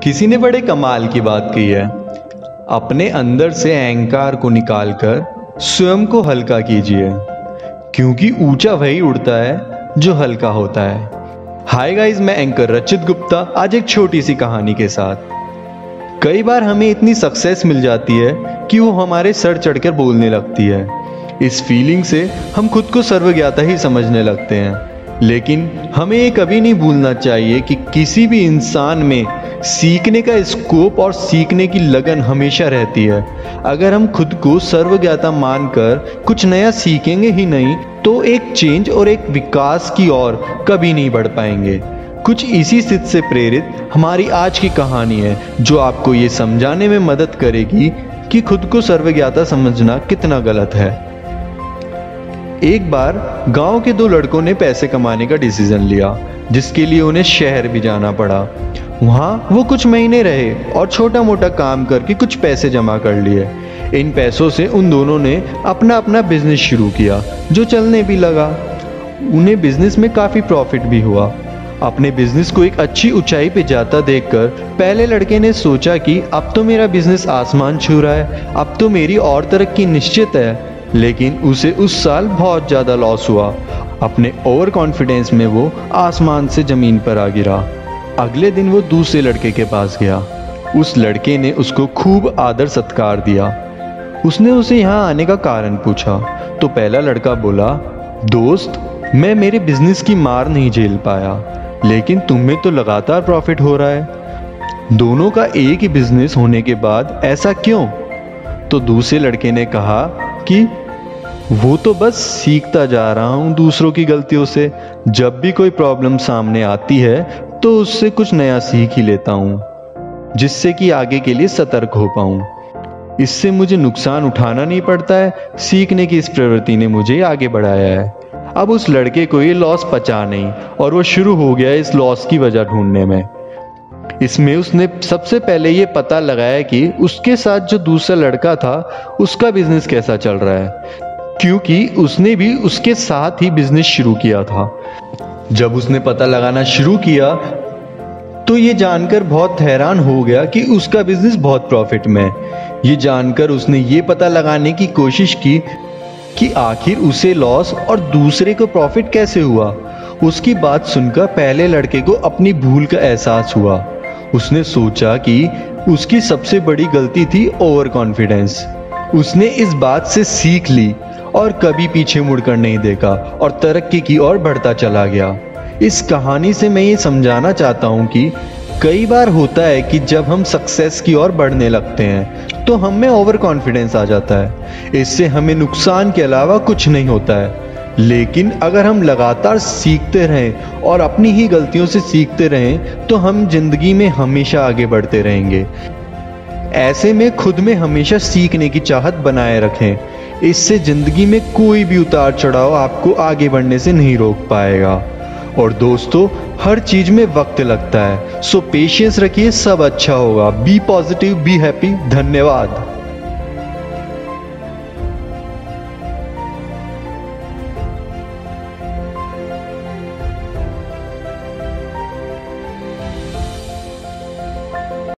किसी ने बड़े कमाल की बात कही है, अपने अंदर से अहंकार को निकालकर स्वयं को हल्का कीजिए, क्योंकि ऊंचा वही उड़ता है जो हल्का होता है। हाय गाइस, मैं एंकर रचित गुप्ता आज एक छोटी सी कहानी के साथ। कई बार हमें इतनी सक्सेस मिल जाती है कि वो हमारे सर चढ़कर बोलने लगती है। इस फीलिंग से हम खुद को सर्वज्ञाता ही समझने लगते हैं। लेकिन हमें ये कभी नहीं भूलना चाहिए कि किसी भी इंसान में सीखने का स्कोप और सीखने की लगन हमेशा रहती है। अगर हम खुद को सर्वज्ञाता मानकर कुछ नया सीखेंगे ही नहीं तो एक चेंज और एक विकास की ओर कभी नहीं बढ़ पाएंगे। कुछ इसी सिद्ध से प्रेरित हमारी आज की कहानी है, जो आपको ये समझाने में मदद करेगी कि खुद को सर्वज्ञाता समझना कितना गलत है। एक बार गांव के दो लड़कों ने पैसे कमाने का डिसीजन लिया, जिसके लिए उन्हें शहर भी जाना पड़ा। वहां वो कुछ महीने रहे और छोटा मोटा काम करके कुछ पैसे जमा कर लिए। इन पैसों से उन दोनों ने अपना अपना बिजनेस शुरू किया, जो चलने भी लगा। उन्हें बिजनेस में काफी प्रॉफिट भी हुआ। अपने बिजनेस को एक अच्छी ऊंचाई पे जाता देखकर पहले लड़के ने सोचा कि अब तो मेरा बिजनेस आसमान छू रहा है, अब तो मेरी और तरक्की निश्चित है। लेकिन उसे उस साल बहुत ज्यादा लॉस हुआ। अपने ओवर कॉन्फिडेंस में वो आसमान से जमीन पर आ गिरा। अगले दिन वो दूसरे लड़के के पास गया। उस लड़के ने उसको खूब आदर सत्कार दिया। उसने उसे यहाँ आने का कारण पूछा तो पहला लड़का बोला, दोस्त, मैं मेरे बिजनेस की मार नहीं झेल पाया, लेकिन तुम्हें तो लगातार प्रॉफिट हो रहा है। दोनों का एक ही बिजनेस होने के बाद ऐसा क्यों? तो दूसरे लड़के ने कहा कि वो तो बस सीखता जा रहा हूं दूसरों की गलतियों से। जब भी कोई प्रॉब्लम सामने आती है तो उससे कुछ नया सीख ही लेता हूं, जिससे कि आगे के लिए सतर्क हो पाऊं। इससे मुझे नुकसान उठाना नहीं पड़ता है। सीखने की इस प्रवृत्ति ने मुझे आगे बढ़ाया है। अब उस लड़के को ये लॉस पचा नहीं और वो शुरू हो गया इस लॉस की वजह ढूंढने में। इसमें उसने सबसे पहले ये पता लगाया कि उसके साथ जो दूसरा लड़का था उसका बिजनेस कैसा चल रहा है, क्योंकि उसने भी उसके साथ ही बिजनेस शुरू किया था। जब उसने पता लगाना शुरू किया तो ये जानकर बहुत हैरान हो गया कि उसका बिजनेस बहुत प्रॉफिट में है। ये जानकर उसने ये पता लगाने की कोशिश की कि आखिर उसे लॉस और दूसरे को प्रॉफिट कैसे हुआ। उसकी बात सुनकर पहले लड़के को अपनी भूल का एहसास हुआ। उसने सोचा कि उसकी सबसे बड़ी गलती थी ओवर कॉन्फिडेंस। उसने इस बात से सीख ली और कभी पीछे मुड़कर नहीं देखा और तरक्की की ओर बढ़ता चला गया। इस कहानी से मैं ये समझाना चाहता हूँ कि कई बार होता है कि जब हम सक्सेस की ओर बढ़ने लगते हैं तो हम में ओवर कॉन्फिडेंस आ जाता है। इससे हमें नुकसान के अलावा कुछ नहीं होता है। लेकिन अगर हम लगातार सीखते रहें और अपनी ही गलतियों से सीखते रहें तो हम जिंदगी में हमेशा आगे बढ़ते रहेंगे। ऐसे में खुद में हमेशा सीखने की चाहत बनाए रखें। इससे जिंदगी में कोई भी उतार चढ़ाव आपको आगे बढ़ने से नहीं रोक पाएगा। और दोस्तों, हर चीज में वक्त लगता है, सो पेशेंस रखिए, सब अच्छा होगा। Be positive, be happy. धन्यवाद।